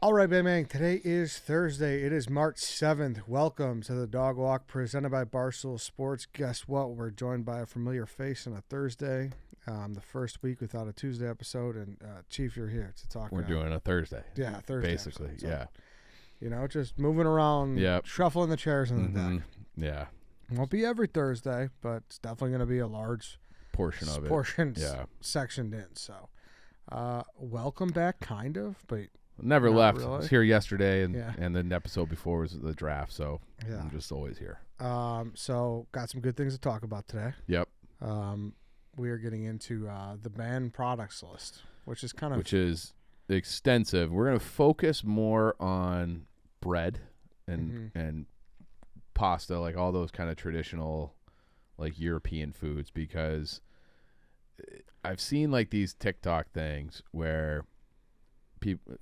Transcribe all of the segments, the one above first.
All right, man. Today is Thursday. It is March 7th. Welcome to the Dog Walk presented by Barstool Sports. Guess what? We're joined by a familiar face on a Thursday, the first week without a Tuesday episode. And Chief, you're here to talk. We're doing a Thursday. Yeah, Thursday. Basically, episode. So, yeah. You know, just moving around, shuffling the chairs in the deck. Yeah. It won't be every Thursday, but it's definitely going to be a large portion of it. Sectioned in. So, welcome back, kind of, but. Never left. Really. I was here yesterday, and the episode before was the draft, so I'm just always here. So got some good things to talk about today. Yep. We are getting into the banned products list, which is extensive. We're going to focus more on bread and pasta, like all those kind of traditional, like European foods, because I've seen like these TikTok things where people.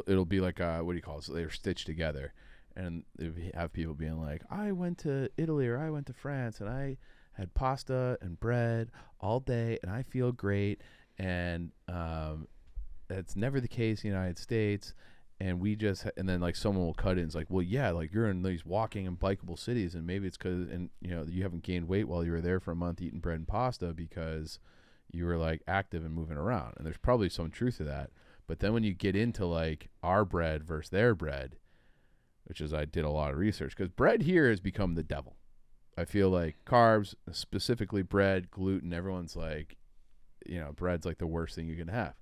It'll be like what do you call it? So they're stitched together, and they have people being like, "I went to Italy or I went to France and I had pasta and bread all day and I feel great." And that's never the case in the United States. And and then like someone will cut in. It's like, well, yeah, like you're in these walking and bikeable cities, and maybe it's because you haven't gained weight while you were there for a month eating bread and pasta because you were like active and moving around. And there's probably some truth to that. But then when you get into like our bread versus their bread, which is I did a lot of research, because bread here has become the devil. I feel like carbs, specifically bread, gluten, everyone's like, bread's like the worst thing you can have.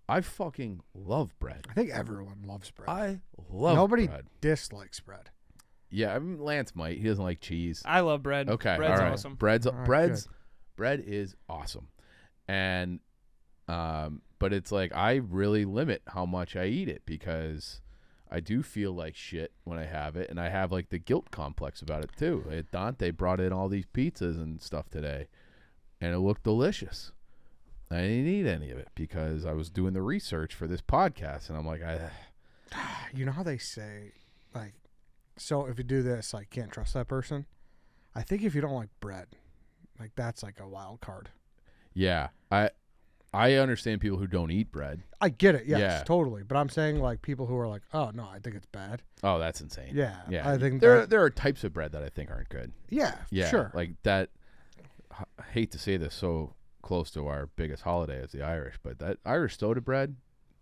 I fucking love bread. I think everyone loves bread. I love Nobody bread. dislikes bread. Yeah, I mean, Lance might. He doesn't like cheese. I love bread. Okay, bread's all right. awesome. Bread is awesome. And but it's like I really limit how much I eat it because I do feel like shit when I have it, and I have like the guilt complex about it too. Dante brought in all these pizzas and stuff today, and it looked delicious. I didn't eat any of it because I was doing the research for this podcast, and I'm like, you know how they say, like, so if you do this, like, can't trust that person. I think if you don't like bread, like that's like a wild card. Yeah, I understand people who don't eat bread. I get it, yes, totally. But I'm saying like people who are like, oh no, I think it's bad. Oh, that's insane. Yeah. Yeah. I think there are types of bread that I think aren't good. Yeah, sure. Like that. I hate to say this so close to our biggest holiday as the Irish, but that Irish soda bread,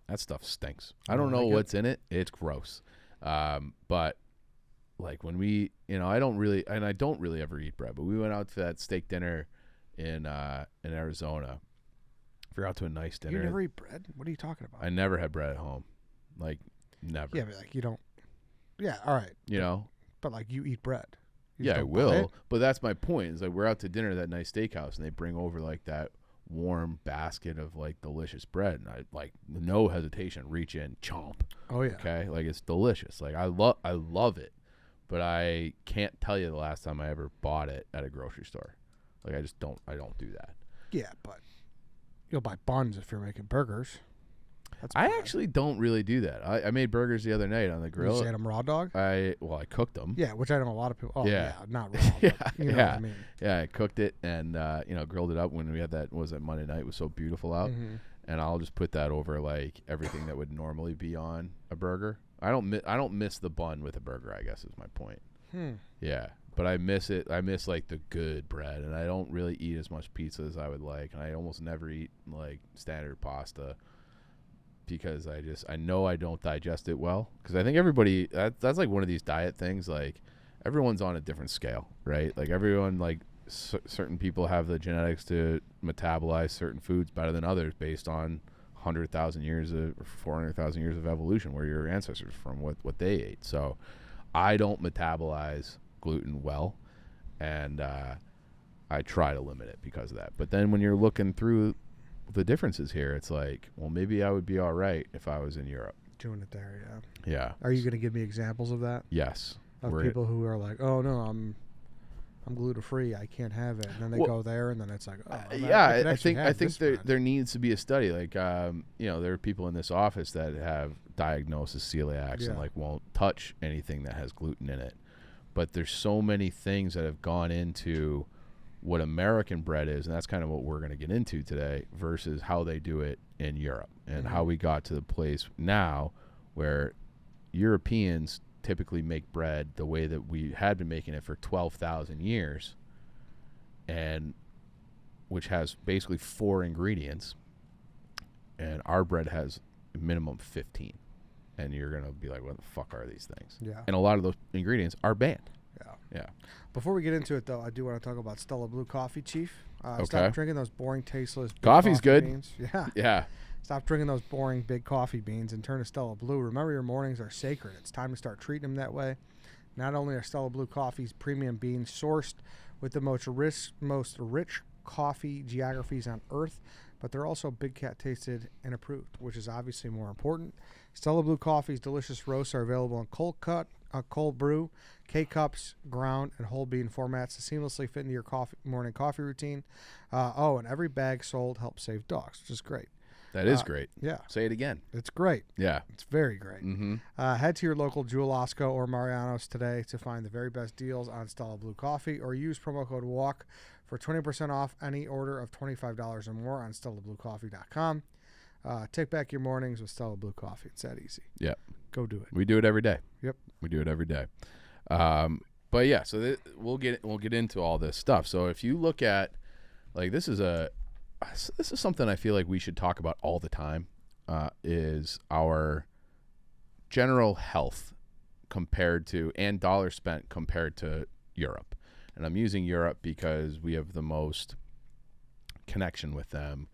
that stuff stinks. I don't know what's in it. It's gross. But like when we, I don't really ever eat bread, but we went out to that steak dinner in Arizona. We're out to a nice dinner. You never eat bread? What are you talking about? I never had bread at home. Like, never. Yeah, but like you don't. Yeah, all right. But like you eat bread. I will. But that's my point. Is like we're out to dinner at that nice steakhouse, and they bring over like that warm basket of like delicious bread, and I like no hesitation reach in, chomp. Oh yeah. Okay, like it's delicious. Like I love it, but I can't tell you the last time I ever bought it at a grocery store. Like I don't do that. Yeah, but you'll buy buns if you're making burgers. I actually don't really do that. I made burgers the other night on the grill. You just ate them raw dog? I cooked them. Yeah, which I know a lot of people. Oh, yeah not raw. Yeah, you know what I mean. Yeah, I cooked it and grilled it up when we had that. Was it Monday night? It was so beautiful out, and I'll just put that over like everything that would normally be on a burger. I don't miss the bun with a burger, I guess is my point. Yeah. But I miss it. I miss like the good bread, and I don't really eat as much pizza as I would like, and I almost never eat like standard pasta because I know I don't digest it well. Because I think everybody that's like one of these diet things. Like everyone's on a different scale, right? Like everyone like certain people have the genetics to metabolize certain foods better than others based on 100,000 years or 400,000 years of evolution, where your ancestors from what they ate. So I don't metabolize gluten well, and I try to limit it because of that. But then when you're looking through the differences here, it's like, well, maybe I would be all right if I was in Europe doing it there. Yeah. Are you going to give me examples of that? Yes. Of people who are like, oh no, I'm gluten free, I can't have it, and then they go there, and then it's like, I think there needs to be a study. Like, there are people in this office that have diagnosed as celiacs and like won't touch anything that has gluten in it. But there's so many things that have gone into what American bread is, and that's kind of what we're going to get into today, versus how they do it in Europe and how we got to the place now where Europeans typically make bread the way that we had been making it for 12,000 years, and which has basically 4 ingredients, and our bread has a minimum 15. And you're going to be like, what the fuck are these things? Yeah. And a lot of those ingredients are banned. Yeah. Yeah. Before we get into it, though, I do want to talk about Stella Blue Coffee, Chief. Okay. Stop drinking those boring, tasteless big Coffee's coffee good. beans. Yeah. Yeah. Stop drinking those boring, big coffee beans and turn to Stella Blue. Remember, your mornings are sacred. It's time to start treating them that way. Not only are Stella Blue Coffee's premium beans sourced with the most rich coffee geographies on Earth, but they're also Big Cat tasted and approved, which is obviously more important. Stella Blue Coffee's delicious roasts are available in cold cut, cold brew, K-cups, ground, and whole bean formats to seamlessly fit into your morning coffee routine. And every bag sold helps save dogs, which is great. That is great. Yeah. Say it again. It's great. Yeah. It's very great. Mm-hmm. Head to your local Jewel Osco or Mariano's today to find the very best deals on Stella Blue Coffee, or use promo code WALK for 20% off any order of $25 or more on StellaBlueCoffee.com. Take back your mornings with Stella Blue Coffee. It's that easy. Yeah. Go do it. We do it every day. Yep. We do it every day. But yeah, so we'll get into all this stuff. So if you look at, like, this is something I feel like we should talk about all the time, is our general health compared to, and dollars spent compared to Europe. And I'm using Europe because we have the most connection with them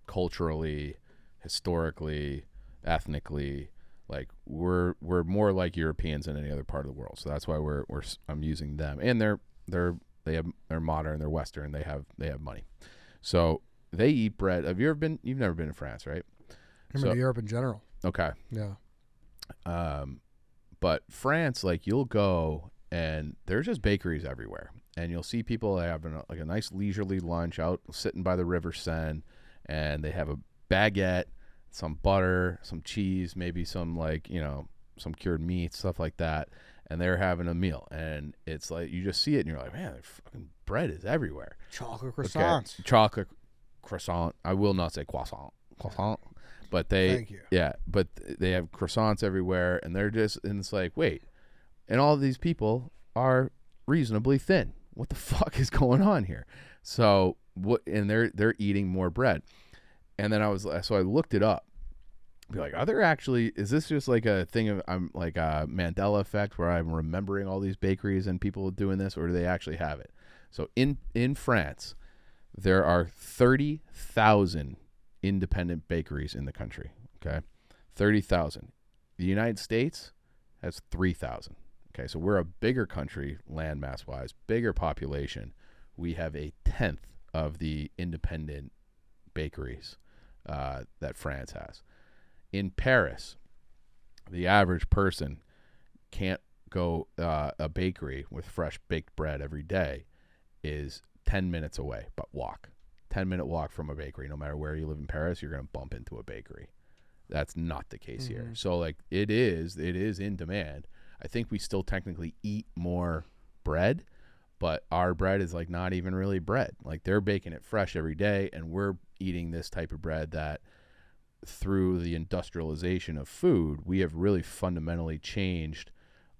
culturally, historically, ethnically. Like, we're more like Europeans than any other part of the world. So that's why I'm using them. And they're modern, they're Western, they have money. So they eat bread. You've never been to France, right? I'm in Europe in general. Okay. Yeah. But France, like, you'll go and there's just bakeries everywhere, and you'll see people having a nice leisurely lunch out sitting by the River Seine, and they have a baguette, some butter, some cheese, maybe some, like, some cured meat, stuff like that, and they're having a meal. And it's like, you just see it and you're like, man, fucking bread is everywhere. Chocolate croissants. Okay. Chocolate croissant. I will not say croissant. But Thank you. Yeah, but they have croissants everywhere, and and it's like, wait, and all of these people are reasonably thin. What the fuck is going on here? So and they're eating more bread. And then I looked it up. Be like, is this just like a thing of, I'm like a Mandela effect where I'm remembering all these bakeries and people doing this, or do they actually have it? So in France, there are 30,000 independent bakeries in the country. Okay. 30,000. The United States has 3,000. Okay. So we're a bigger country, landmass wise, bigger population. We have a 10th of the independent bakeries that France has. In Paris, the average person can't go a bakery with fresh baked bread every day is 10 minutes away, but walk. 10-minute walk from a bakery. No matter where you live in Paris, you're going to bump into a bakery. That's not the case here. So, like, it is in demand. I think we still technically eat more bread, but our bread is, like, not even really bread. Like, they're baking it fresh every day, and we're eating this type of bread that, through the industrialization of food, we have really fundamentally changed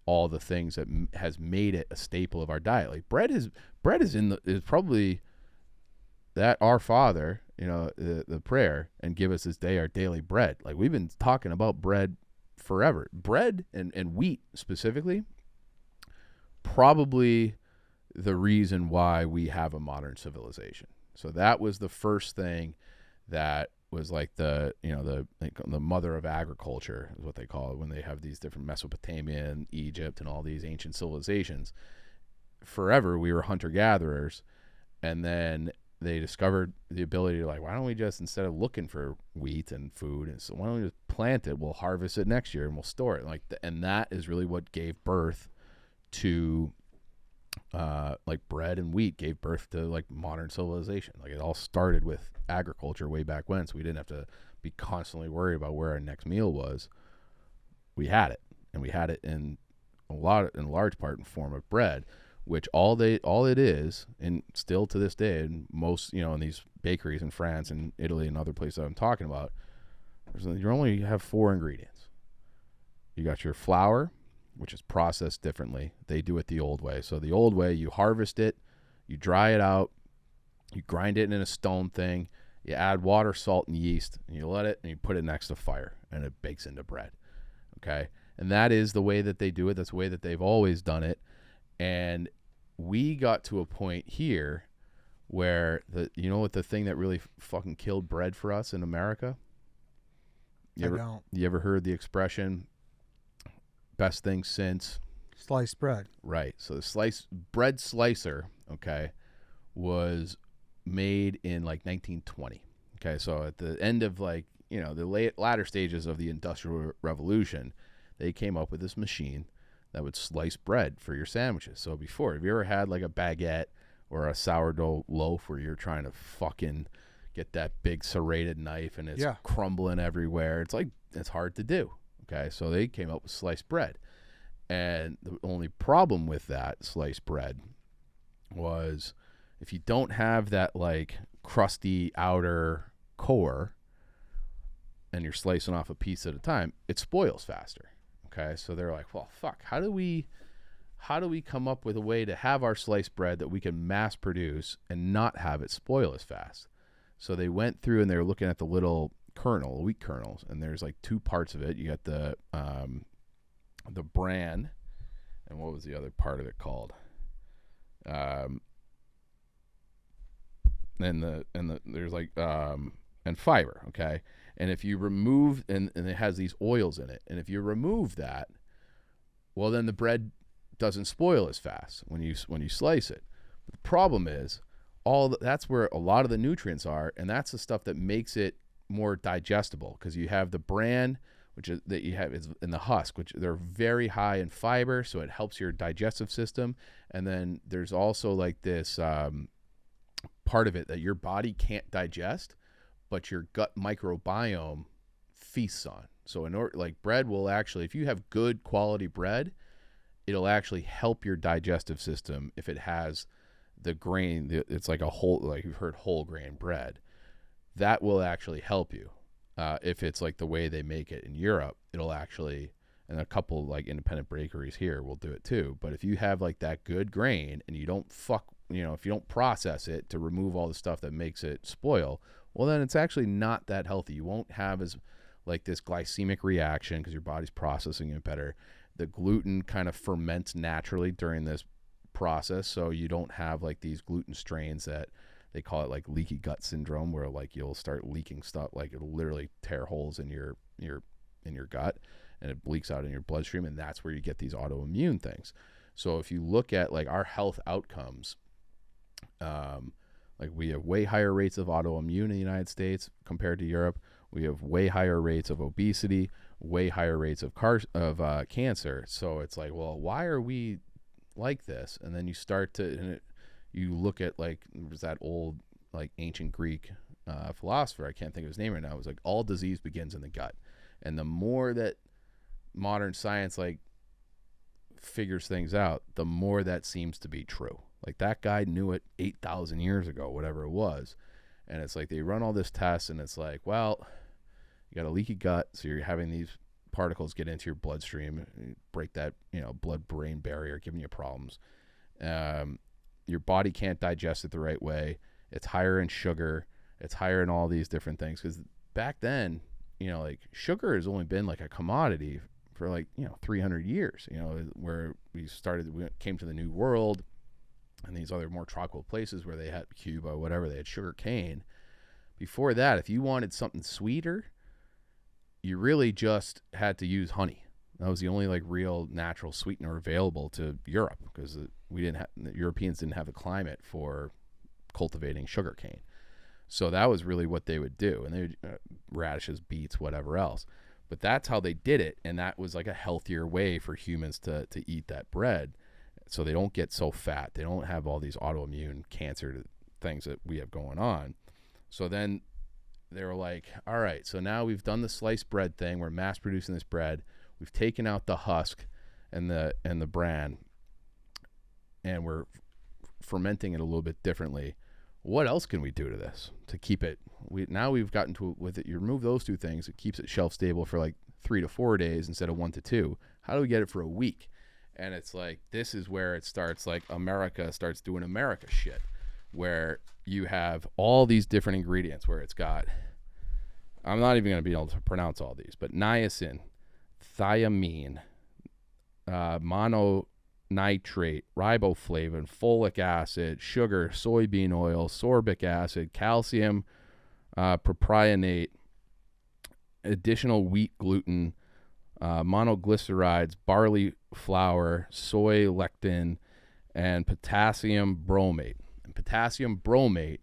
all the things that has made it a staple of our diet. Like, bread is probably that Our Father, the prayer, and give us this day our daily bread. Like, we've been talking about bread forever. Bread and wheat specifically, probably the reason why we have a modern civilization. So that was the first thing that was like the mother of agriculture is what they call it when they have these different Mesopotamia and Egypt and all these ancient civilizations. Forever we were hunter-gatherers, and then they discovered the ability to, like, why don't we just, instead of looking for wheat and food, and so why don't we just plant it? We'll harvest it next year and we'll store it. And that is really what gave birth to like bread and wheat gave birth to, like, modern civilization. Like, it all started with agriculture way back when, so we didn't have to be constantly worried about where our next meal was. We had it, and we had it in large part in form of bread, which all it is, and still to this day, and most, in these bakeries in France and Italy and other places that I'm talking about, you only have 4 ingredients. got your flour, which is processed differently. They do it the old way. So the old way, you harvest it, you dry it out, you grind it in a stone thing, you add water, salt, and yeast, and you let it, and you put it next to fire, and it bakes into bread. Okay? And that is the way that they do it. That's the way that they've always done it. And we got to a point here where you know what the thing that really fucking killed bread for us in America? You ever heard the expression, best thing since sliced bread? Right. So the bread slicer, okay, was made in like 1920. Okay, so at the end of like, you know, the latter stages of the Industrial Revolution, they came up with this machine that would slice bread for your sandwiches. So before, have you ever had like a baguette or a sourdough loaf where you're trying to fucking get that big serrated knife and it's crumbling everywhere? It's hard to do. Okay, so they came up with sliced bread. And the only problem with that sliced bread was if you don't have that like crusty outer core and you're slicing off a piece at a time, it spoils faster. Okay, so they're like, well, fuck, how do we come up with a way to have our sliced bread that we can mass produce and not have it spoil as fast? So they went through and they were looking at the little wheat kernels, and there's like two parts of it. You got the bran, and what was the other part of it called? There's like and fiber, okay? And if you remove and it has these oils in it, and if you remove that, well, then the bread doesn't spoil as fast when you slice it. But the problem is that's where a lot of the nutrients are, and that's the stuff that makes it more digestible, because you have the bran, which is that you have is in the husk, which they're very high in fiber, so it helps your digestive system. And then there's also like this part of it that your body can't digest, but your gut microbiome feasts on. So like bread will actually, if you have good quality bread, it'll actually help your digestive system if it has the grain. It's like like you've heard whole grain bread. That will actually help you. If it's like the way they make it in Europe, it'll actually, and a couple like independent bakeries here will do it too. But if you have like that good grain and you don't if you don't process it to remove all the stuff that makes it spoil, well, then it's actually not that healthy. You won't have as like this glycemic reaction because your body's processing it better. The gluten kind of ferments naturally during this process, so you don't have like these gluten strains that they call it like leaky gut syndrome, where like you'll start leaking stuff, like it'll literally tear holes in your gut and it leaks out in your bloodstream, and that's where you get these autoimmune things. So if you look at like our health outcomes, like we have way higher rates of autoimmune in the United States compared to Europe. We have way higher rates of obesity, way higher rates of cancer. So it's like, well, why are we like this? And then you start to, you look at like, there's that old like ancient Greek philosopher, I can't think of his name right now. It was like, all disease begins in the gut. And the more that modern science like figures things out, the more that seems to be true. Like that guy knew it 8,000 years ago, whatever it was. And it's like they run all this tests and it's like, well, you got a leaky gut, so you're having these particles get into your bloodstream, break that, blood-brain barrier, giving you problems. Your body can't digest it the right way. It's higher in sugar. It's higher in all these different things. Because back then, like sugar has only been like a commodity for like, 300 years, where we came to the New World and these other more tropical places where they had Cuba, whatever, they had sugar cane. Before that, if you wanted something sweeter, you really just had to use honey. That was the only like real natural sweetener available to Europe, because the Europeans didn't have the climate for cultivating sugar cane. So that was really what they would do. And they would radishes, beets, whatever else. But that's how they did it. And that was like a healthier way for humans to eat that bread. So they don't get so fat. They don't have all these autoimmune cancer things that we have going on. So then they were like, all right, so now we've done the sliced bread thing. We're mass producing this bread. We've taken out the husk and the bran, and we're fermenting it a little bit differently. What else can we do to this to keep it? We've gotten to with it. You remove those two things, it keeps it shelf stable for like 3 to 4 days instead of 1 to 2? How do we get it for a week? And it's like, this is where it starts, like America starts doing America shit, where you have all these different ingredients where it's got, I'm not even going to be able to pronounce all these, but niacin, thiamine, mononitrate, riboflavin, folic acid, sugar, soybean oil, sorbic acid, calcium, propionate, additional wheat gluten, monoglycerides, barley flour, soy lectin, and potassium bromate. And potassium bromate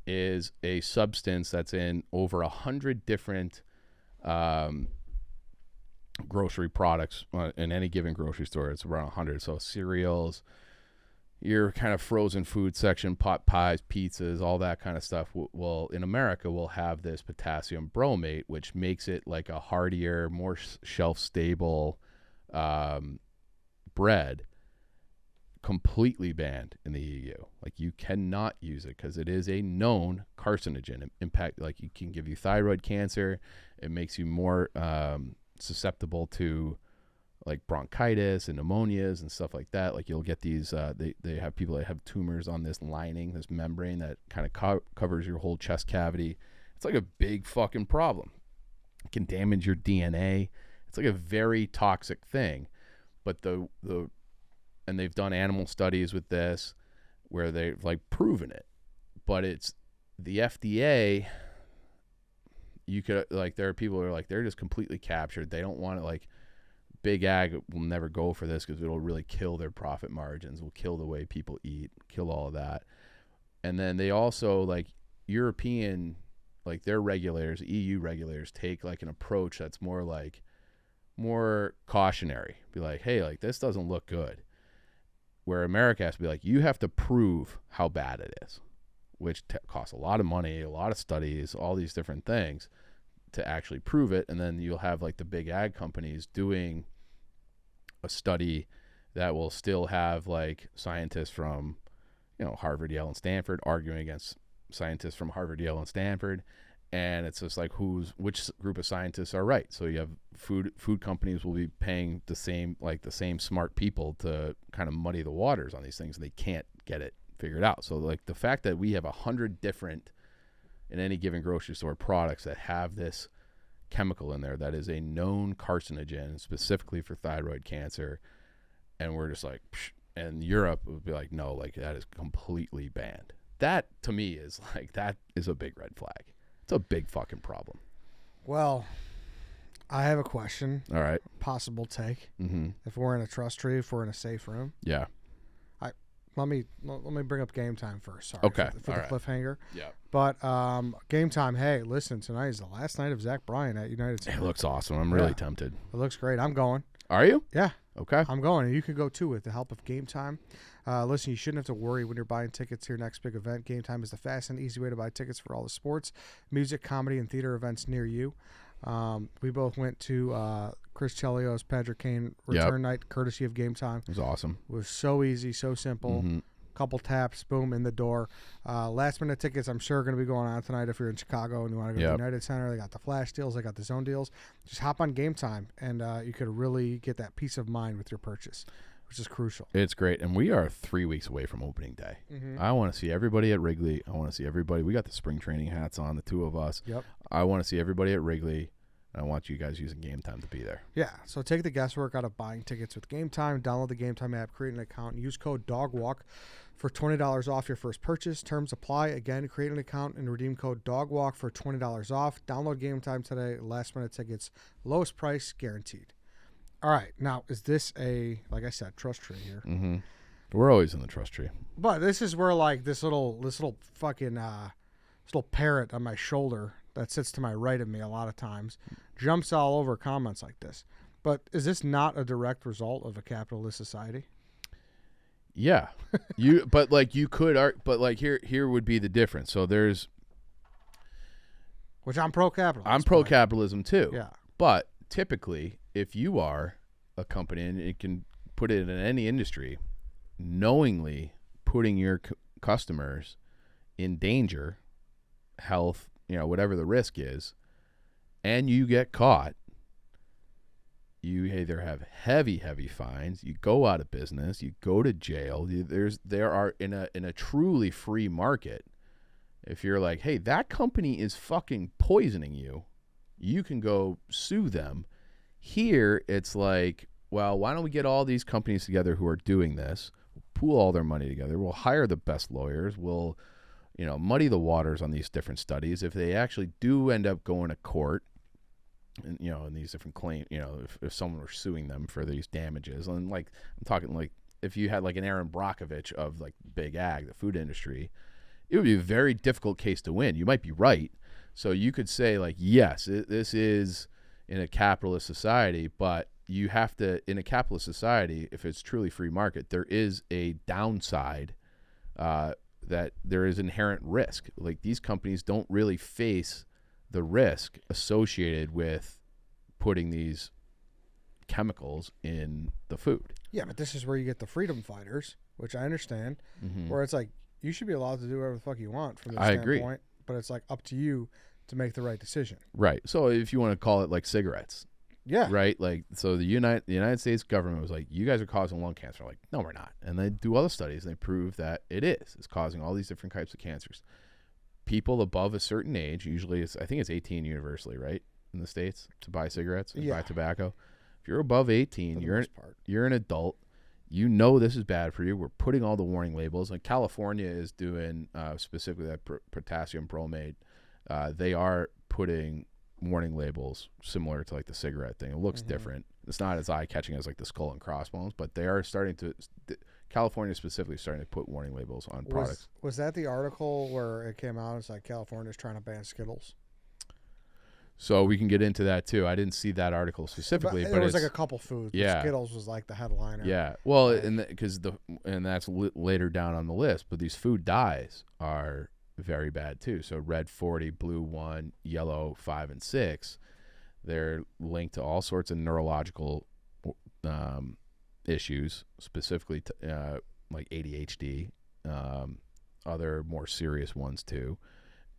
is a substance that's in over 100 different grocery products in any given grocery store. It's around 100. So cereals, your kind of frozen food section, pot pies, pizzas, all that kind of stuff. Well, in America, we'll have this potassium bromate, which makes it like a hardier, more shelf-stable bread, completely banned in the EU. Like, you cannot use it because it is a known carcinogen. Impact, like, it can give you thyroid cancer. It makes you more susceptible to like bronchitis and pneumonias and stuff like that. Like, you'll get these, they have people that have tumors on this lining, this membrane that kind of covers your whole chest cavity. It's like a big fucking problem. It can damage your DNA. It's like a very toxic thing. But and they've done animal studies with this where they've like proven it. But it's the FDA, you could, like, there are people who are like, they're just completely captured. They don't want to, like, Big Ag will never go for this because it'll really kill their profit margins, will kill the way people eat, kill all of that. And then they also, like, European, like, their regulators, EU regulators, take like an approach that's more cautionary. Be like, hey, like, this doesn't look good. Where America has to be like, you have to prove how bad it is, which costs a lot of money, a lot of studies, all these different things to actually prove it. And then you'll have like the big ag companies doing a study that will still have like scientists from, you know, Harvard, Yale, and Stanford arguing against scientists from Harvard, Yale, and Stanford. And it's just like which group of scientists are right. So you have food companies will be paying the same smart people to kind of muddy the waters on these things, and they can't get it figured out. So like the fact that we have 100 different in any given grocery store products that have this chemical in there that is a known carcinogen specifically for thyroid cancer, and we're just like, psh, and Europe would be like, no, like, that is completely banned. That to me is like, that is a big red flag. It's a big fucking problem. Well, I have a question. All right. Possible take. Mm-hmm. If we're in a trust tree, if we're in a safe room. Yeah. Let me bring up game time first. Sorry. Okay. For the cliffhanger. Yeah. But game time. Hey, listen, tonight is the last night of Zach Bryan at United Center. It looks awesome. I'm really tempted. It looks great. I'm going. Are you? Yeah. Okay. I'm going, and you can go too with the help of Game Time. Listen, you shouldn't have to worry when you're buying tickets to your next big event. Game Time is the fast and easy way to buy tickets for all the sports, music, comedy, and theater events near you. We both went to Chris Chelios, Patrick Kane return night, courtesy of Game Time. It was awesome. It was so easy, so simple. Mm-hmm. Couple taps, boom, in the door. Last minute tickets, I'm sure, are going to be going on tonight if you're in Chicago and you want to go to the United Center. They got the flash deals, they got the zone deals. Just hop on Game Time, and you could really get that peace of mind with your purchase, which is crucial. It's great, and we are 3 weeks away from opening day. Mm-hmm. I want to see everybody at Wrigley. I want to see everybody. We got the spring training hats on, the two of us. Yep. I want to see everybody at Wrigley. I want you guys using Game Time to be there. Yeah, so take the guesswork out of buying tickets with Game Time. Download the Game Time app, create an account, and use code DOGWALK for $20 off your first purchase. Terms apply. Again, create an account and redeem code DOGWALK for $20 off. Download Game Time today. Last minute tickets, lowest price guaranteed. All right, now is this like I said, trust tree here? Mm-hmm. We're always in the trust tree. But this is where like this little fucking this little parrot on my shoulder that sits to my right of me a lot of times jumps all over comments like this. But is this not a direct result of a capitalist society? Yeah. But here would be the difference. So there's, which I'm pro-capitalist. I'm pro-capitalism too. Yeah. But typically, if you are a company, and it can put it in any industry, knowingly putting your customers in danger, health, whatever the risk is, and you get caught, you either have heavy fines, you go out of business, you go to jail. There are in a truly free market. If you're like, hey, that company is fucking poisoning you, you can go sue them. Here, it's like, well, why don't we get all these companies together who are doing this, pool all their money together, we'll hire the best lawyers, we'll, muddy the waters on these different studies. If they actually do end up going to court, and, in these different claims, if someone were suing them for these damages, and like, I'm talking like if you had like an Aaron Brockovich of like big ag, the food industry, it would be a very difficult case to win. You might be right. So you could say like, yes, this is in a capitalist society, but you have to, in a capitalist society, if it's truly free market, there is a downside that there is inherent risk. Like these companies don't really face the risk associated with putting these chemicals in the food. Yeah, but this is where you get the freedom fighters, which I understand, where it's like, you should be allowed to do whatever the fuck you want from this standpoint, agree. But it's like up to you to make the right decision. Right. So if you want to call it like cigarettes. Yeah. Right. Like, so the United States government was like, you guys are causing lung cancer. Like, no, we're not. And they do other studies and they prove that it is. It's causing all these different types of cancers. People above a certain age, usually I think it's 18 universally, right? In the States to buy cigarettes and buy tobacco. If you're above 18, you're an adult. You know this is bad for you. We're putting all the warning labels. Like California is doing specifically that potassium bromate. They are putting warning labels similar to like the cigarette thing. It looks different. It's not as eye-catching as like the skull and crossbones, but they are starting to. California specifically starting to put warning labels on products. Was that the article where it came out? It's like California's trying to ban Skittles. So we can get into that too. I didn't see that article specifically, but it was like a couple foods. Yeah, Skittles was like the headliner. Yeah, well, and that's later down on the list. But these food dyes are very bad too. So red 40, blue 1, yellow 5 and 6. They're linked to all sorts of neurological issues, specifically to, like ADHD, other more serious ones too.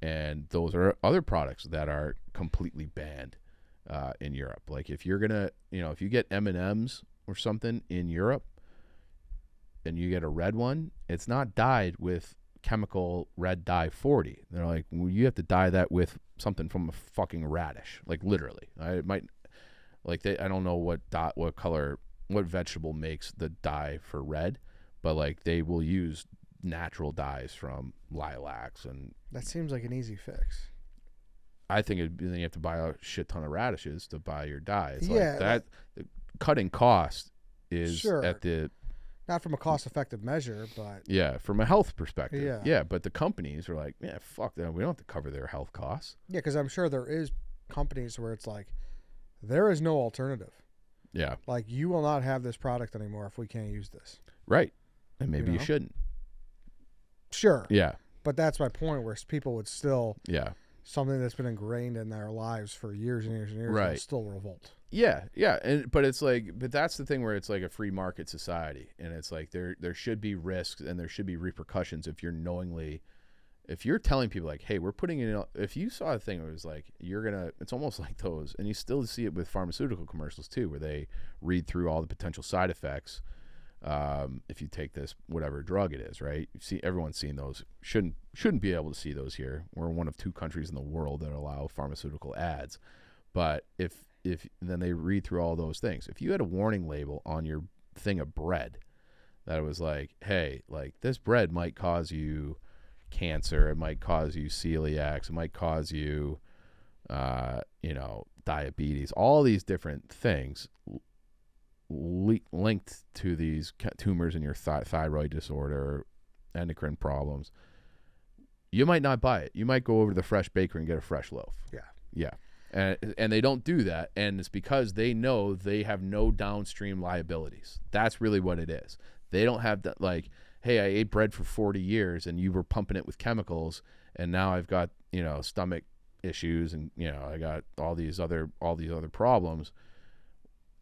And those are other products that are completely banned in Europe. Like if you're gonna, if you get M&Ms or something in Europe, and you get a red one, it's not dyed with chemical red dye 40. They're like, well, you have to dye that with something from a fucking radish, like literally. I don't know what color, what vegetable makes the dye for red, but like they will use natural dyes from lilacs, and that seems like an easy fix. I think then you have to buy a shit ton of radishes to buy your dye. It's yeah, like that cutting cost is sure. at the not from a cost-effective measure, but yeah, from a health perspective. Yeah, but the companies are like, yeah, fuck that. We don't have to cover their health costs. Yeah, because I'm sure there is companies where it's like there is no alternative. Yeah, like you will not have this product anymore if we can't use this. Right, and maybe you shouldn't. Sure. Yeah. But that's my point, where people would still, something that's been ingrained in their lives for years and years and years, will still revolt. Yeah, but it's like, but that's the thing where it's like a free market society, and it's like there should be risks and there should be repercussions if you're telling people like, hey, we're putting in. If you saw a thing where it was like it's almost like those, and you still see it with pharmaceutical commercials too, where they read through all the potential side effects. If you take this whatever drug it is, right? You see, everyone's seen those. Shouldn't be able to see those here. We're one of 2 countries in the world that allow pharmaceutical ads. But if then they read through all those things. If you had a warning label on your thing of bread that was like, hey, like this bread might cause you cancer, it might cause you celiac, it might cause you, diabetes, all these different things linked to these tumors in your thyroid disorder, endocrine problems, you might not buy it. You might go over to the fresh bakery and get a fresh loaf. Yeah. And they don't do that, and it's because they know they have no downstream liabilities. That's really what it is. They don't have that, like, hey, I ate bread for 40 years and you were pumping it with chemicals, and now I've got, stomach issues, and I got all these other problems.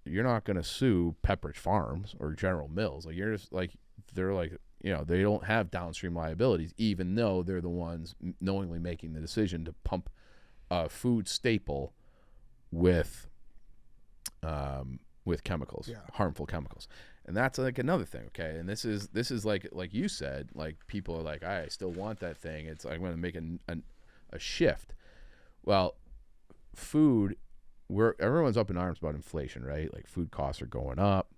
You're not going to sue Pepperidge Farms or General Mills. Like, you're just like, they're like, they don't have downstream liabilities, even though they're the ones knowingly making the decision to pump a food staple with with chemicals, Yeah. harmful chemicals. And that's like another thing, okay? And this is like you said, like people are like, I still want that thing. It's like I'm going to make a shift. Well, food, everyone's up in arms about inflation, right? Like food costs are going up,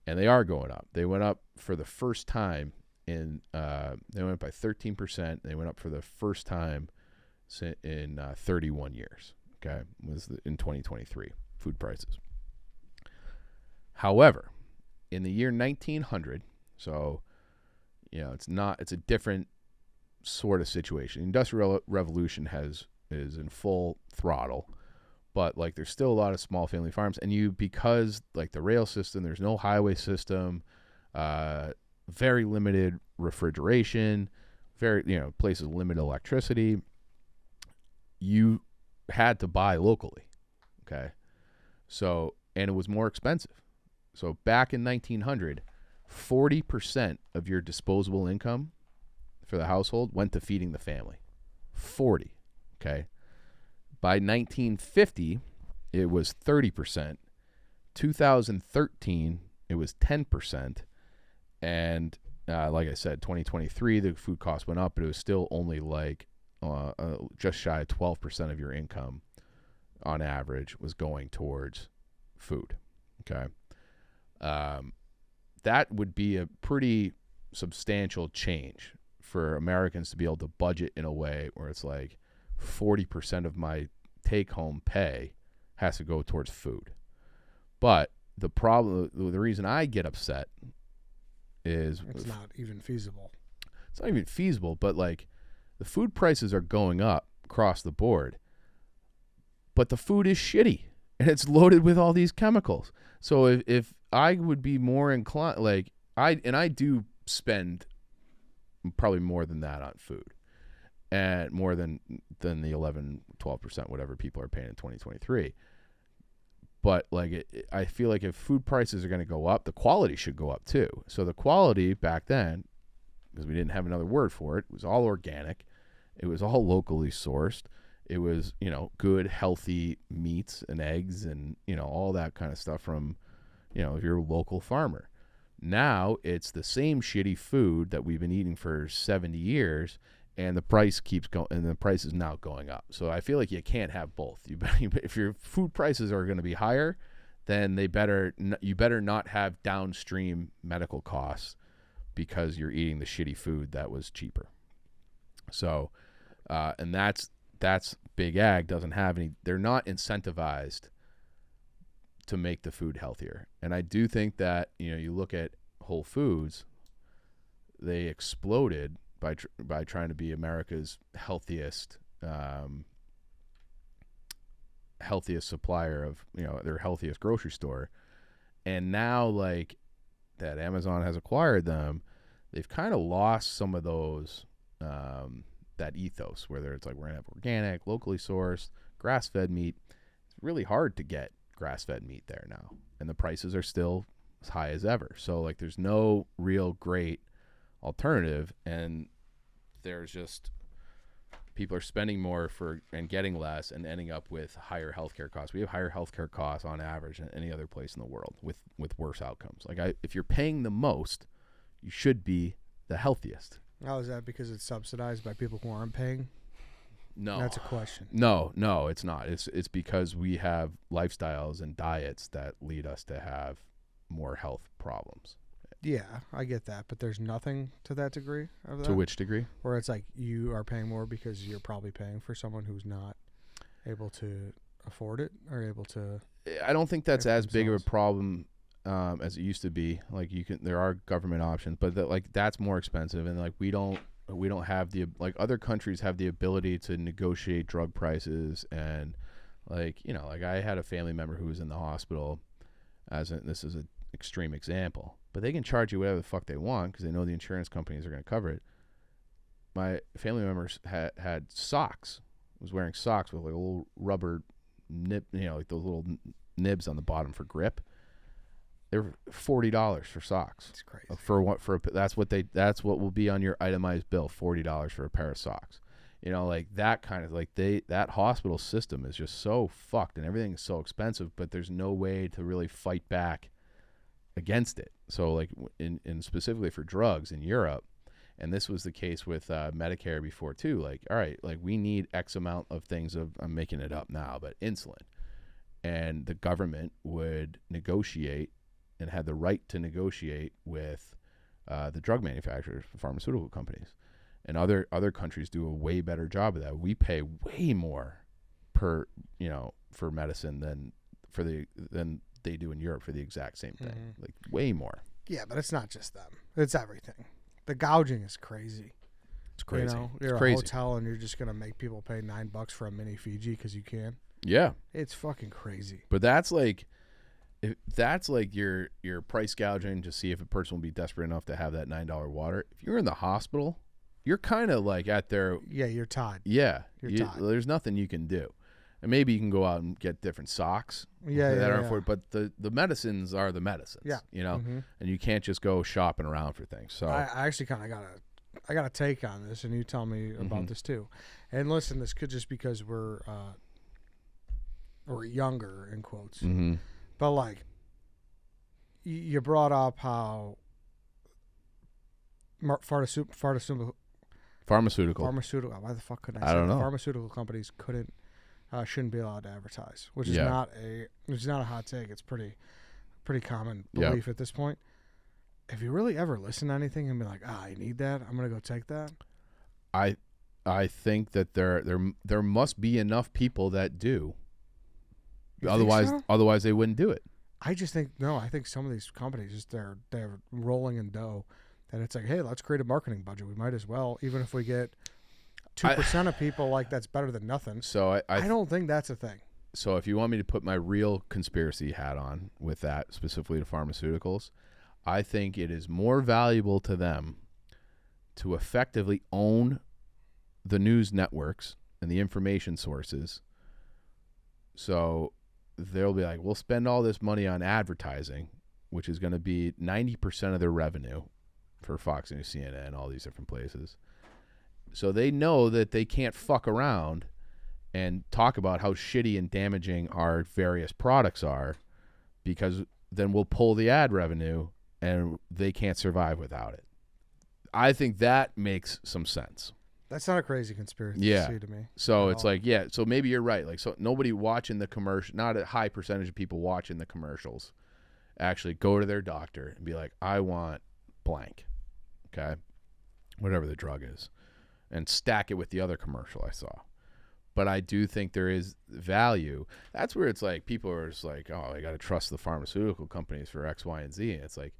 and they are going up. They went up for the first time they went up by 13%. They went up for the first time in 31 years. Okay, in 2023, food prices. However, in the year 1900, so it's a different sort of situation. The Industrial Revolution is in full throttle, but like there's still a lot of small family farms, and because like the rail system, there's no highway system, very limited refrigeration, places limited electricity. You had to buy locally, okay? So, and it was more expensive. So back in 1900, 40% of your disposable income for the household went to feeding the family. 40, okay? By 1950, it was 30%. 2013, it was 10%. And like I said, 2023, the food cost went up, but it was still only like just shy of 12% of your income on average was going towards food, okay? That would be a pretty substantial change for Americans to be able to budget in a way where it's like 40% of my take-home pay has to go towards food. But the reason I get upset is it's not even feasible. It's not even feasible, but like the food prices are going up across the board, but the food is shitty and it's loaded with all these chemicals. So if I would be more inclined, like I do spend probably more than that on food, and more than the 11-12% whatever people are paying in 2023. But like I feel like if food prices are going to go up, the quality should go up too. So the quality back then, because we didn't have another word for it, was all organic. It was all locally sourced. It was, good, healthy meats and eggs and, all that kind of stuff from, your local farmer. Now it's the same shitty food that we've been eating for 70 years, and the price keeps going, and the price is now going up. So I feel like you can't have both. If your food prices are going to be higher, then you better not have downstream medical costs because you're eating the shitty food that was cheaper. So, and that's Big Ag doesn't have any. They're not incentivized to make the food healthier. And I do think that you look at Whole Foods, they exploded by trying to be America's healthiest supplier of their healthiest grocery store, and now like that Amazon has acquired them, they've kind of lost some of those that ethos, whether it's like we're gonna have organic, locally sourced, grass-fed meat. It's really hard to get grass-fed meat there now, and the prices are still as high as ever. So like there's no real great alternative, and there's just people are spending more and getting less and ending up with higher healthcare costs. We have higher healthcare costs on average than any other place in the world with worse outcomes. Like if you're paying the most, you should be the healthiest. How is that? Because it's subsidized by people who aren't paying? No. That's a question. No, it's not. It's because we have lifestyles and diets that lead us to have more health problems. Yeah, I get that, but there's nothing to that degree of that? To which degree? Where it's like you are paying more because you're probably paying for someone who's not able to afford it or able to... I don't think that's as big of a problem as it used to be. Like there are government options, but that's more expensive, and like we don't have other countries have the ability to negotiate drug prices, and like I had a family member who was in the hospital. This is an extreme example, but they can charge you whatever the fuck they want because they know the insurance companies are going to cover it. My family members had socks. Was wearing socks with like a little rubber nib, like those little nibs on the bottom for grip. They were $40 for socks. That's crazy. That's what will be on your itemized bill. $40 for a pair of socks. You know, like that kind of like that hospital system is just so fucked and everything's so expensive, but there's no way to really fight back against it. So like in specifically for drugs in Europe, and this was the case with Medicare before too, like, all right, like we need X amount of things of, I'm making it up now, but insulin. And the government would negotiate and had the right to negotiate with the drug manufacturers, pharmaceutical companies. And other countries do a way better job of that. We pay way more per, for medicine than they do in Europe for the exact same thing. Like way more. Yeah, but it's not just them. It's everything. The gouging is crazy. It's crazy. You're it's crazy. A hotel and you're just going to make people pay $9 for a mini Fiji because you can. Yeah. It's fucking crazy. But that's like your price gouging to see if a person will be desperate enough to have that $9 water. If you're in the hospital, you're kind of like at their... Yeah, you're tied. Yeah. You're tied. There's nothing you can do. And maybe you can go out and get different socks. But the medicines are the medicines. Yeah. And you can't just go shopping around for things. So I actually kind of got a take on this, and you tell me about this too. And listen, this could just because we're younger in quotes, but like you brought up how pharmaceutical. Why the fuck couldn't I say don't know. Pharmaceutical companies shouldn't be allowed to advertise, which is not a hot take. It's pretty common belief at this point. If you really ever listen to anything and be like, I need that, I'm gonna go take that. I think that there must be enough people that do. You Otherwise they wouldn't do it. I just think I think some of these companies just they're rolling in dough. And it's like, hey, let's create a marketing budget. We might as well, even if we get 2% of people, like that's better than nothing. So I don't think that's a thing. So if you want me to put my real conspiracy hat on with that, specifically to pharmaceuticals, I think it is more valuable to them to effectively own the news networks and the information sources. So they'll be like, we'll spend all this money on advertising, which is going to be 90% of their revenue for Fox News, CNN, all these different places. So they know that they can't fuck around and talk about how shitty and damaging our various products are, because then we'll pull the ad revenue and they can't survive without it. I think that makes some sense. That's not a crazy conspiracy to me. So it's like, so maybe you're right. Like, so nobody watching the commercial, not a high percentage of people watching the commercials actually go to their doctor and be like, I want blank. Okay. Whatever the drug is, and stack it with the other commercial I saw. But I do think there is value. That's where it's like people are just like, oh, I got to trust the pharmaceutical companies for X, Y, and Z. And it's like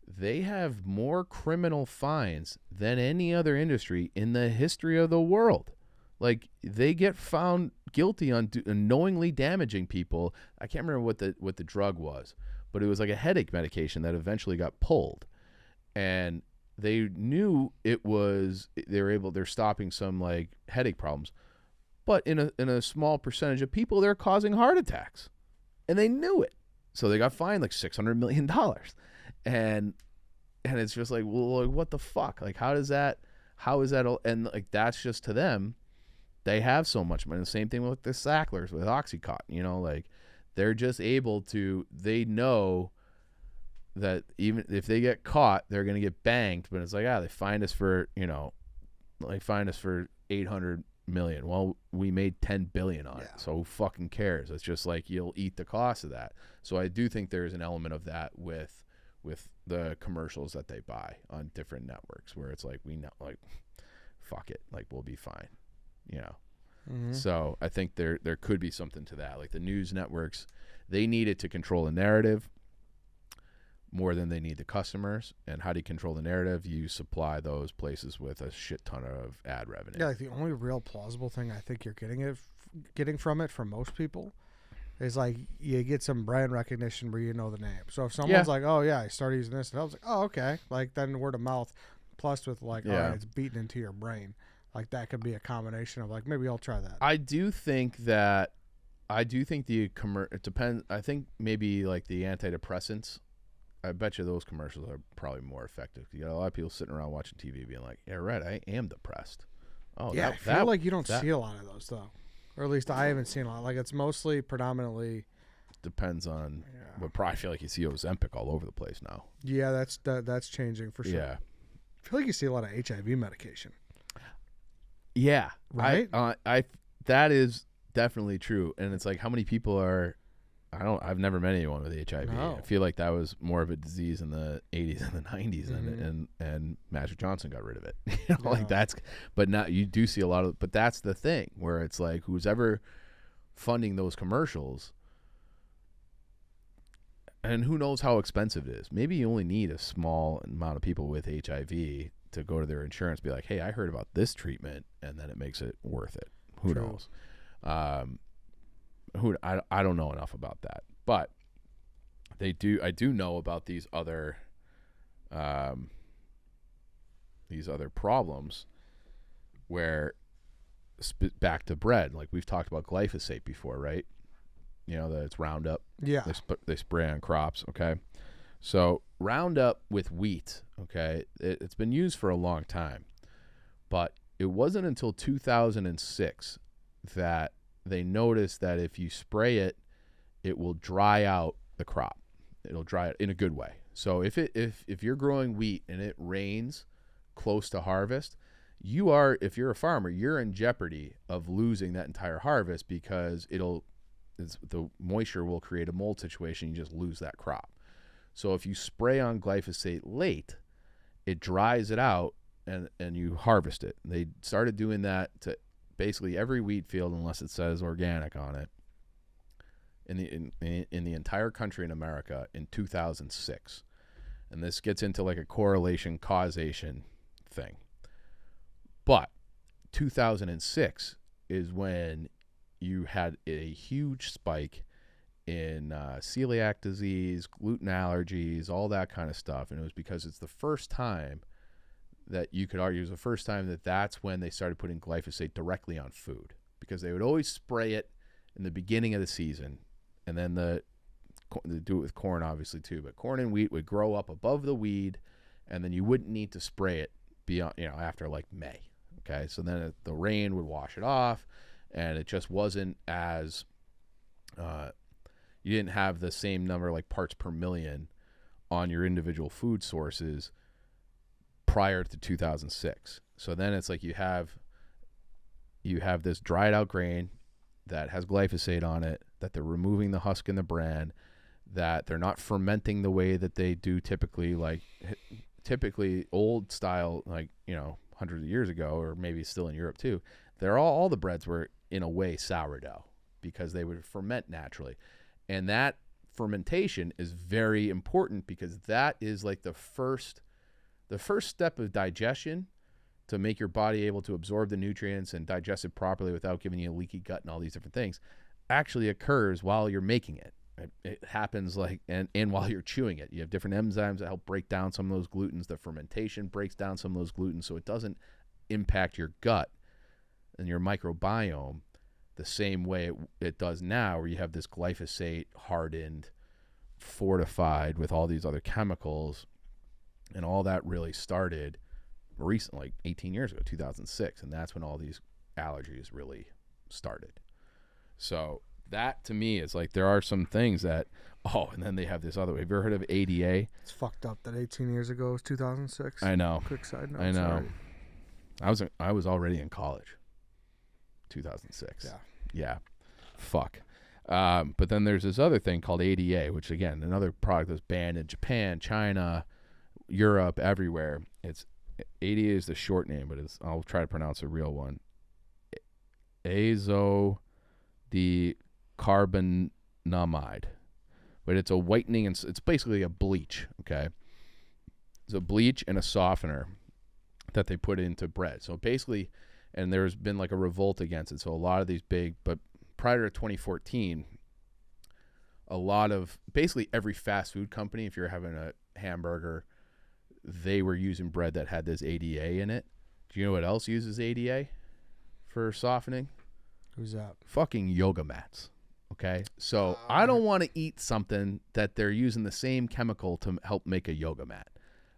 they have more criminal fines than any other industry in the history of the world. Like they get found guilty on knowingly damaging people. I can't remember what the drug was, but it was like a headache medication that eventually got pulled. And they knew they're stopping some like headache problems, but in a small percentage of people, they're causing heart attacks, and they knew it. So they got fined like $600 million. And it's just like, well, like, what the fuck? Like, how is that? And like, that's just to them. They have so much money. The same thing with the Sacklers with Oxycontin, like they're just able to, they know that even if they get caught, they're going to get banged, but it's like, they find us for, $800 million. Well, we made 10 billion on it. So who fucking cares? It's just like, you'll eat the cost of that. So I do think there's an element of that with the commercials that they buy on different networks where it's like, we know, like, fuck it. Like, we'll be fine, So I think there could be something to that. Like the news networks, they need it to control the narrative more than they need the customers. And how do you control the narrative? You supply those places with a shit ton of ad revenue. Yeah, like the only real plausible thing I think you're getting from it for most people is like you get some brand recognition where you know the name. So if someone's like, oh yeah, I started using this, and I was like, oh okay, like then word of mouth plus with like, all right, it's beaten into your brain. Like that could be a combination of like, maybe I'll try that. I do think the it depends. I think maybe like the antidepressants, I bet you those commercials are probably more effective. You got a lot of people sitting around watching TV being like, yeah, right, I am depressed. Oh, yeah, I feel like you don't see a lot of those though, or at least I haven't seen a lot. Like it's mostly predominantly depends on. But probably feel like you see Ozempic all over the place now. Yeah, that's changing for sure. Yeah, I feel like you see a lot of HIV medication. Yeah, right. I that is definitely true, and it's like how many people are. I've never met anyone with HIV. No. I feel like that was more of a disease in the 80s and the 90s, and Magic Johnson got rid of it. Like that's. But now you do see a lot of. But that's the thing where it's like who's ever funding those commercials. And who knows how expensive it is. Maybe you only need a small amount of people with HIV to go to their insurance, be like, hey, I heard about this treatment, and then it makes it worth it. Who knows? I don't know enough about that. But I do know about these other problems where back to bread, like we've talked about glyphosate before, right? You know, that it's Roundup. Yeah. They spray on crops, okay? So Roundup with wheat, okay, it's been used for a long time. But it wasn't until 2006 that they noticed that if you spray it, it will dry out the crop. It'll dry it in a good way. So if you're growing wheat and it rains close to harvest, if you're a farmer, you're in jeopardy of losing that entire harvest because the moisture will create a mold situation. You just lose that crop. So if you spray on glyphosate late, it dries it out and you harvest it. They started doing that to basically every wheat field, unless it says organic on it, in the entire country in America in 2006. And this gets into like a correlation causation thing. But 2006 is when you had a huge spike in celiac disease, gluten allergies, all that kind of stuff. And it was because it's the first time that you could argue that's when they started putting glyphosate directly on food, because they would always spray it in the beginning of the season. And then they do it with corn, obviously, too. But corn and wheat would grow up above the weed, and then you wouldn't need to spray it beyond, after like May. Okay, so then the rain would wash it off. And it just wasn't as, you didn't have the same number like parts per million on your individual food sources prior to 2006. So then it's like you have this dried out grain that has glyphosate on it, that they're removing the husk and the bran, that they're not fermenting the way that they do typically old style, like, hundreds of years ago, or maybe still in Europe too. All the breads were in a way sourdough because they would ferment naturally. And that fermentation is very important because that is like the first step of digestion to make your body able to absorb the nutrients and digest it properly without giving you a leaky gut and all these different things actually occurs while you're making it. It happens and while you're chewing it. You have different enzymes that help break down some of those glutens. The fermentation breaks down some of those glutens so it doesn't impact your gut and your microbiome the same way it does now, where you have this glyphosate hardened, fortified with all these other chemicals. And all that really started recently, like 18 years ago, 2006. And that's when all these allergies really started. So that to me is like, there are some things that, and then they have this other way. Have you ever heard of ADA? It's fucked up that 18 years ago was 2006. I know. Quick side note. I know. Sorry. I was already in college. 2006. Yeah. Fuck. But then there's this other thing called ADA, which again, another product that's banned in Japan, China, Europe, everywhere. ADA is the short name, but I'll try to pronounce a real one. Azodicarbonamide. But it's a whitening, and it's basically a bleach, okay? It's a bleach and a softener that they put into bread. So basically, and there's been like a revolt against it. So a lot of these but prior to 2014, a lot of, basically every fast food company, if you're having a hamburger, they were using bread that had this ADA in it. Do you know what else uses ADA for softening? Who's that? Fucking yoga mats. Okay? So I don't want to eat something that they're using the same chemical to help make a yoga mat.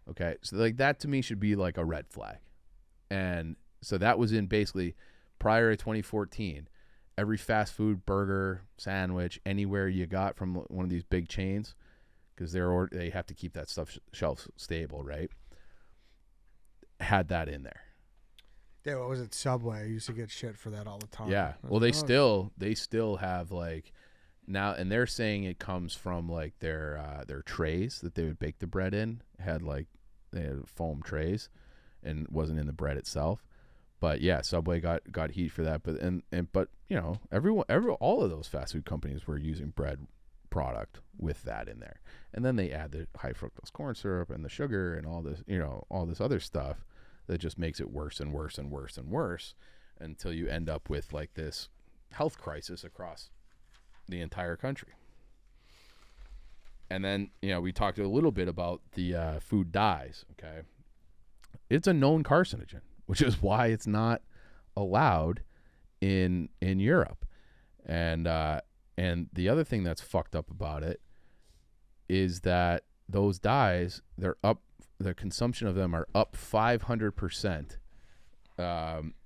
Okay? So like that to me should be like a red flag. And So that was in basically prior to 2014. Every fast food burger, sandwich, anywhere you got from one of these big chains, because they have to keep that stuff shelf stable, right? Had that in there. Yeah, what was it? Subway. I used to get shit for that all the time. Yeah. Well, they still have like now, and they're saying it comes from like their trays that they would bake the bread in. They had foam trays, and wasn't in the bread itself. But yeah, Subway got heat for that. But you know, all of those fast food companies were using bread product with that in there, and then they add the high fructose corn syrup and the sugar and all this, you know, all this other stuff that just makes it worse and worse and worse and worse until you end up with like this health crisis across the entire country. And then, you know, we talked a little bit about the food dyes. Okay, it's a known carcinogen, which is why it's not allowed in Europe. And the other thing that's fucked up about it is that those dyes, the consumption of them are up 500%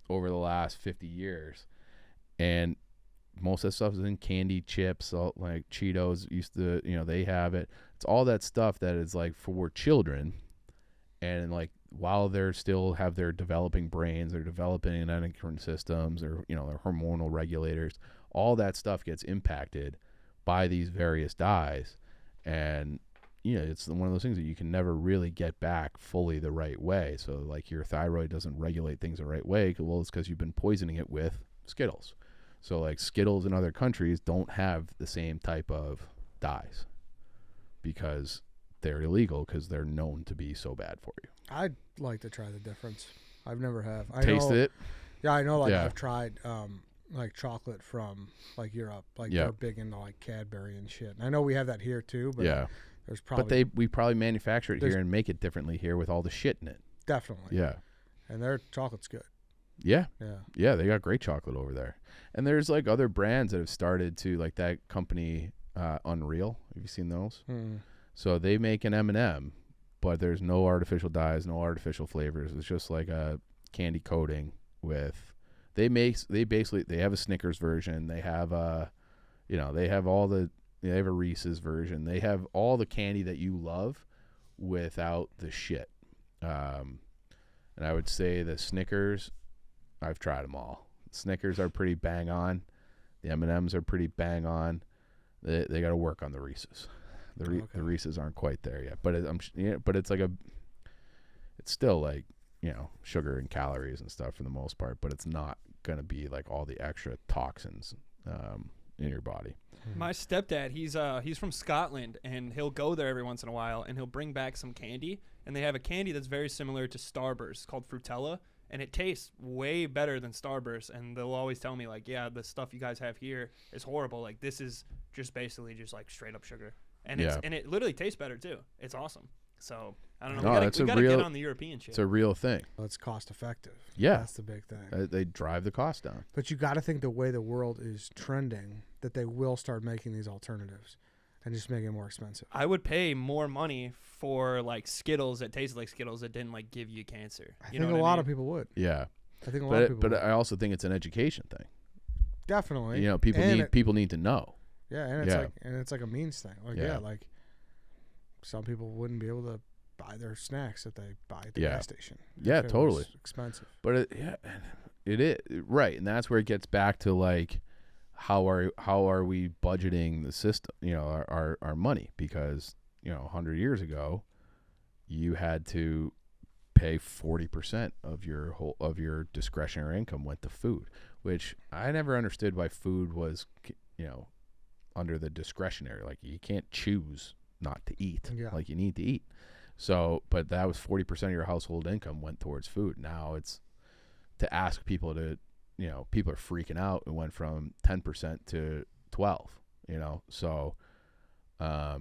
over the last 50 years. And most of that stuff is in candy, chips, like Cheetos used to, you know, they have it. It's all that stuff that is like for children. And like, while they're still have their developing brains, they're developing endocrine systems, or, you know, their hormonal regulators, all that stuff gets impacted by these various dyes. And, you know, it's one of those things that you can never really get back fully the right way. So like your thyroid doesn't regulate things the right way. Well, it's because you've been poisoning it with Skittles. So like Skittles in other countries don't have the same type of dyes because they're illegal, because they're known to be so bad for you. I'd like to try the difference. I've never have. Tasted it? Yeah, I know. Like I've tried like chocolate from like Europe. Like they're big into like Cadbury and shit. And I know we have that here too. But there's probably. But we probably manufacture it here and make it differently here with all the shit in it. Definitely. Yeah. And their chocolate's good. Yeah. Yeah. Yeah, they got great chocolate over there. And there's like other brands that have started to, like that company Unreal. Have you seen those? So they make an M&M, but there's no artificial dyes, no artificial flavors. It's just like a candy coating with. They have a Snickers version. They have they have a Reese's version. They have all the candy that you love without the shit. And I would say the Snickers, I've tried them all. Snickers are pretty bang on. The M&Ms are pretty bang on. They got to work on the Reese's. The Reese's aren't quite there yet, but it's like it's still like, you know, sugar and calories and stuff for the most part, but it's not gonna be like all the extra toxins in your body. My stepdad, he's from Scotland, and he'll go there every once in a while, and he'll bring back some candy, and they have a candy that's very similar to Starburst called Frutella, and it tastes way better than Starburst, and they'll always tell me like, yeah, the stuff you guys have here is horrible. Like, this is just basically just like straight up sugar. And it literally tastes better too. It's awesome. So I don't know. We gotta get on the European shit. It's a real thing. Well, it's cost effective. Yeah, that's the big thing. They drive the cost down. But you got to think the way the world is trending, that they will start making these alternatives and just make it more expensive. I would pay more money for like Skittles that tasted like Skittles that didn't like give you cancer. I think a lot of people would. Yeah, I think a lot of people. But I also think it's an education thing. Definitely. You know, people need to know. Yeah, and it's like a means thing. Like like some people wouldn't be able to buy their snacks that they buy at the gas station. Yeah, totally. Expensive. But it is right, and that's where it gets back to like how are we budgeting the system? You know, our money, because, you know, 100 years ago, you had to pay 40% of your discretionary income went to food, which I never understood why food was, you know, under the discretionary. Like, you can't choose not to eat. Like, you need to eat. So, but that was 40% of your household income went towards food. Now it's to ask people to, you know, people are freaking out. It went from 10% to 12, you know? So, so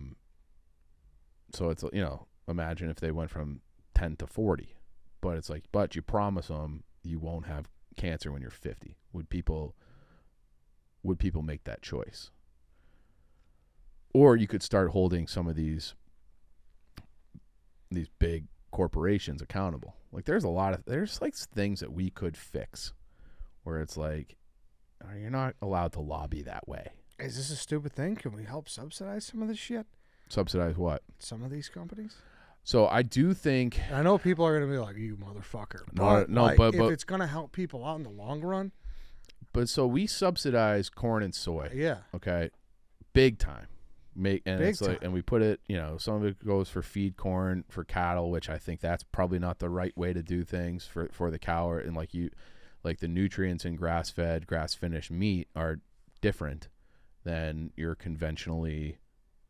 it's, you know, imagine if they went from 10 to 40, but it's like, but you promise them you won't have cancer when you're 50. Would people make that choice? Or you could start holding some of these big corporations accountable. Like there's like things that we could fix where it's like, you're not allowed to lobby that way. Is this a stupid thing? Can we help subsidize some of this shit? Subsidize what? Some of these companies? So I do think. I know people are going to be like, you motherfucker. But if it's going to help people out in the long run. But so we subsidize corn and soy. Yeah. Okay. Big time. And we put it, some of it goes for feed corn for cattle, which I think that's probably not the right way to do things for the cow. And like the nutrients in grass-fed, grass-finished meat are different than your conventionally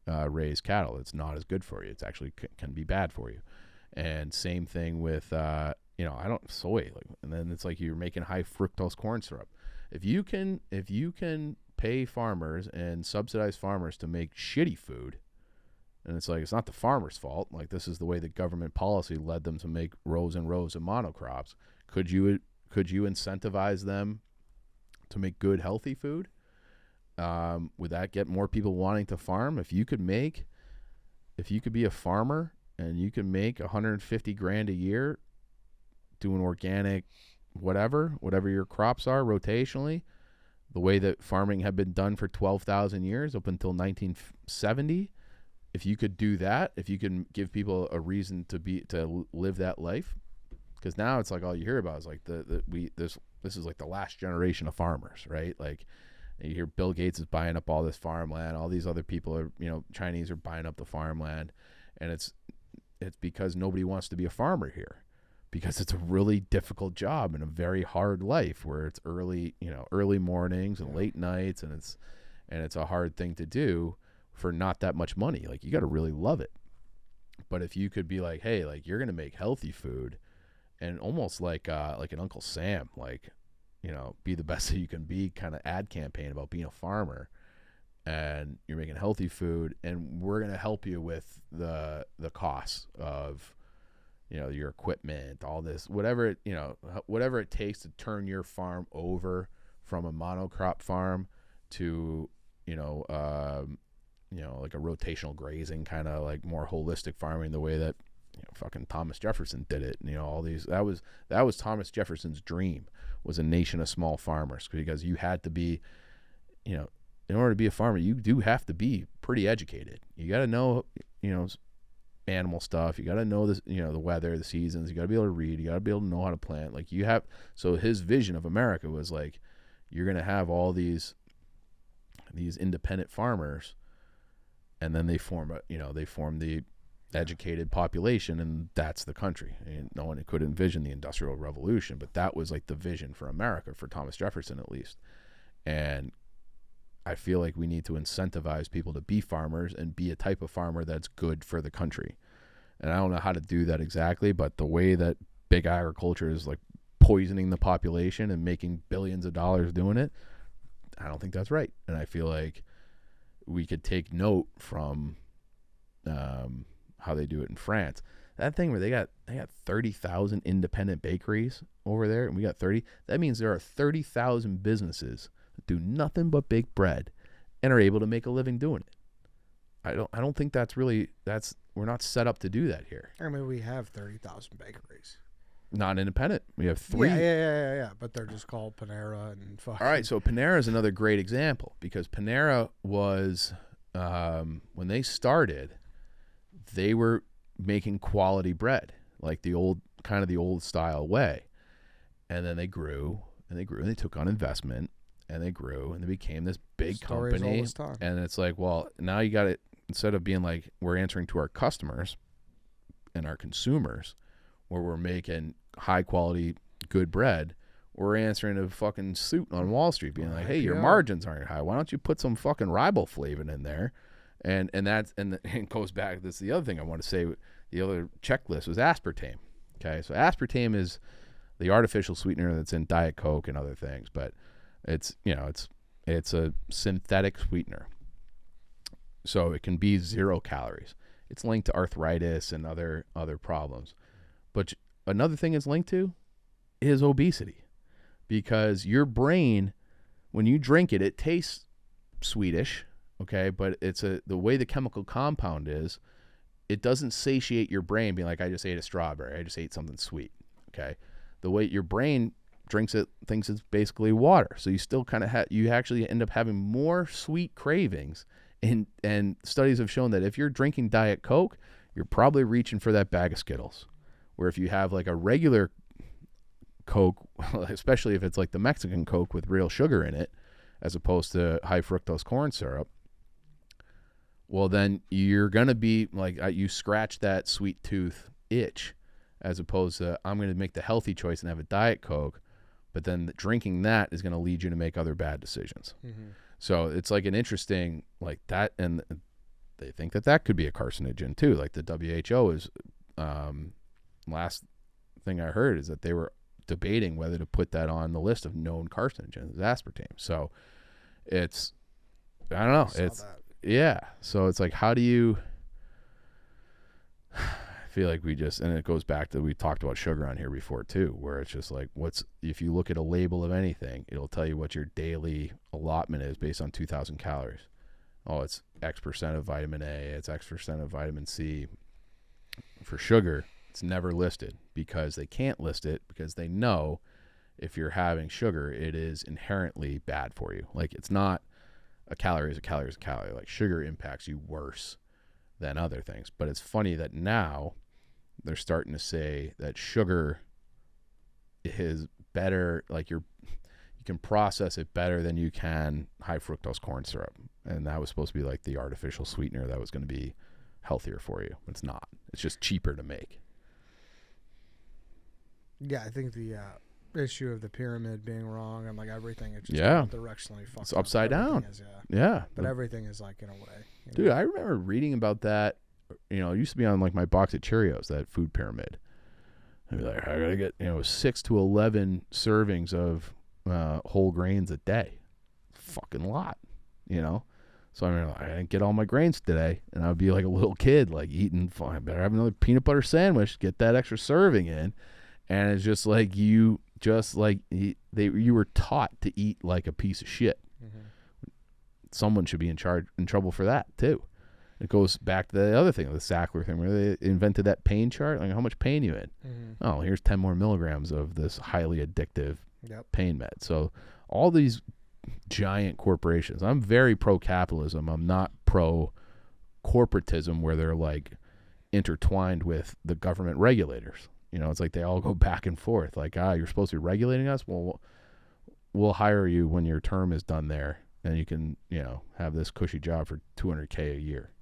raised cattle. It's not as good for you. It's actually can be bad for you. And same thing with, soy. And then it's like you're making high fructose corn syrup. If you can pay farmers and subsidize farmers to make shitty food, and it's like it's not the farmer's fault. Like this is the way the government policy led them to make rows and rows of monocrops. Could you incentivize them to make good, healthy food? Would that get more people wanting to farm? If you could be a farmer and you could make $150,000 a year doing organic, whatever your crops are rotationally, the way that farming had been done for 12,000 years up until 1970, if you could do that, if you can give people a reason to live that life, because now it's like all you hear about is like this is like the last generation of farmers, right? Like you hear Bill Gates is buying up all this farmland, all these other people are, Chinese are buying up the farmland, and it's because nobody wants to be a farmer here. Because it's a really difficult job and a very hard life where it's early mornings and late nights, and it's a hard thing to do for not that much money. Like you got to really love it. But if you could be like, hey, like you're gonna make healthy food, and almost like an Uncle Sam, be the best that you can be kind of ad campaign about being a farmer, and you're making healthy food, and we're gonna help you with the costs of your equipment, all this, whatever it takes to turn your farm over from a monocrop farm to, like a rotational grazing kind of like more holistic farming, the way that, fucking Thomas Jefferson did it. All these, that was Thomas Jefferson's dream, was a nation of small farmers, because you had to be, in order to be a farmer, you do have to be pretty educated. You got to know, animal stuff. You got to know this, the weather, the seasons. You got to be able to read. You got to be able to know how to plant. Like so his vision of America was like, you're going to have all these independent farmers, and then they form the educated population, and that's the country. And no one could envision the Industrial Revolution, but that was like the vision for America, for Thomas Jefferson at least. And I feel like we need to incentivize people to be farmers and be a type of farmer that's good for the country. And I don't know how to do that exactly, but the way that big agriculture is like poisoning the population and making billions of dollars doing it, I don't think that's right. And I feel like we could take note from how they do it in France. That thing where they got 30,000 independent bakeries over there, and we got 30. That means there are 30,000 businesses that do nothing but bake bread and are able to make a living doing it. I don't think we're not set up to do that here. I mean, we have 30,000 bakeries. Not independent. We have 3. Yeah. But they're just called Panera and fucking. All right, so Panera is another great example, because Panera was, when they started, they were making quality bread, like the old style way. And then they grew and they took on investment, and they grew and they became this big company. And it's like, well, now you got it. Instead of being like, we're answering to our customers and our consumers, where we're making high quality, good bread, we're answering a fucking suit on Wall Street, being like, hey, your margins aren't high. Why don't you put some fucking riboflavin in there? And it goes back. This is the other thing I want to say. The other checklist was aspartame. Okay, so aspartame is the artificial sweetener that's in Diet Coke and other things, but it's a synthetic sweetener. So it can be 0 calories. It's linked to arthritis and other problems. But another thing it's linked to is obesity, because your brain, when you drink it, it tastes sweetish, okay? But the way the chemical compound is, it doesn't satiate your brain being like, I just ate a strawberry, I just ate something sweet. Okay, the way your brain drinks it, thinks it's basically water. So you still kind of you actually end up having more sweet cravings. And studies have shown that if you're drinking Diet Coke, you're probably reaching for that bag of Skittles. Where if you have like a regular Coke, especially if it's like the Mexican Coke with real sugar in it, as opposed to high fructose corn syrup, well, then you're going to be like, you scratch that sweet tooth itch, as opposed to, I'm going to make the healthy choice and have a Diet Coke, but then drinking that is going to lead you to make other bad decisions. Mm-hmm. So it's like an interesting, like that, and they think that could be a carcinogen too. Like the WHO is, last thing I heard is that they were debating whether to put that on the list of known carcinogens, aspartame. So it's, I don't know. It's, yeah. So it's like, how do you, I feel like and it goes back to, we talked about sugar on here before too, where it's just like, if you look at a label of anything, it'll tell you what your daily allotment is based on 2,000 calories. Oh, it's X% of vitamin A, it's X% of vitamin C. For sugar, it's never listed because they can't list it because they know if you're having sugar, it is inherently bad for you. Like, it's not a calorie is a calorie is a calorie. Like, sugar impacts you worse than other things. But it's funny that now they're starting to say that sugar is better, like you can process it better than you can high fructose corn syrup. And that was supposed to be like the artificial sweetener that was going to be healthier for you. It's not. It's just cheaper to make. Yeah, I think the issue of the pyramid being wrong and like everything, it's just directionally fucked. It's upside down. Is, yeah. But everything is like in a way. Dude, I remember reading about that. It used to be on like my box of Cheerios, that food pyramid. I'd be like, I gotta get 6 to 11 servings of whole grains a day. Fucking lot, So I mean, I didn't get all my grains today, and I'd be like a little kid, like eating. I better have another peanut butter sandwich, get that extra serving in, and it's just like you were taught to eat like a piece of shit. Mm-hmm. Someone should be in trouble for that too. It goes back to the other thing, the Sackler thing, where they invented that pain chart. Like, how much pain you in? Mm-hmm. Oh, here's 10 more milligrams of this highly addictive pain med. So all these giant corporations, I'm very pro-capitalism. I'm not pro-corporatism where they're like intertwined with the government regulators. It's like they all go back and forth. Like, you're supposed to be regulating us? Well, we'll hire you when your term is done there, and you can, have this cushy job for $200K a year.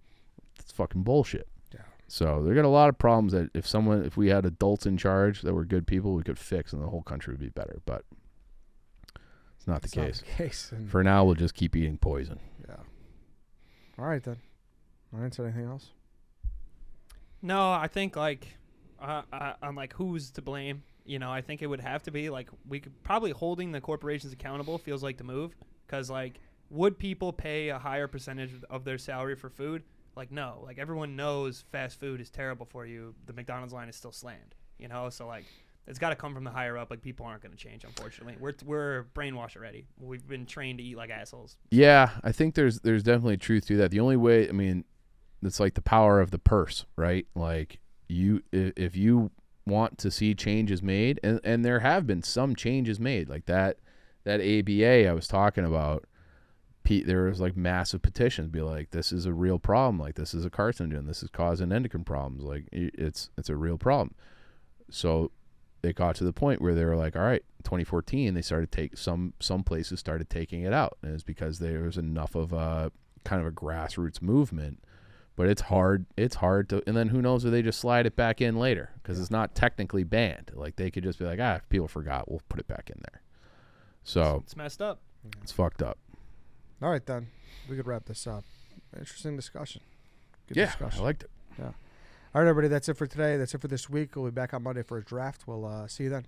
It's fucking bullshit. Yeah. So they got a lot of problems that if we had adults in charge that were good people, we could fix, and the whole country would be better. But it's not the case. For now, we'll just keep eating poison. Yeah. All right, then. Lance, anything else? No, I think I'm like, who's to blame? I think it would have to be like, we could probably holding the corporations accountable feels like the move, because like, would people pay a higher percentage of their salary for food? Like, no. Like, everyone knows fast food is terrible for you. The McDonald's line is still slammed, So like, it's got to come from the higher up. Like, people aren't going to change, unfortunately. We're brainwashed already. We've been trained to eat like assholes. Yeah, I think there's definitely truth to that. The only way, I mean, it's like the power of the purse, right? Like, if you want to see changes made, and there have been some changes made, like that ABA I was talking about, there was like massive petitions be like, this is a real problem, like this is a carcinogen, this is causing endocrine problems, like it's a real problem. So it got to the point where they were like, all right, 2014 they started some places started taking it out, and it's because there was enough of a kind of a grassroots movement. But it's hard to, and then who knows if they just slide it back in later, because it's not technically banned. Like, they could just be like, if people forgot, we'll put it back in there. So it's messed up. It's fucked up. All right, then. We could wrap this up. Interesting discussion. Good discussion. I liked it. Yeah. All right, everybody. That's it for today. That's it for this week. We'll be back on Monday for a draft. We'll see you then.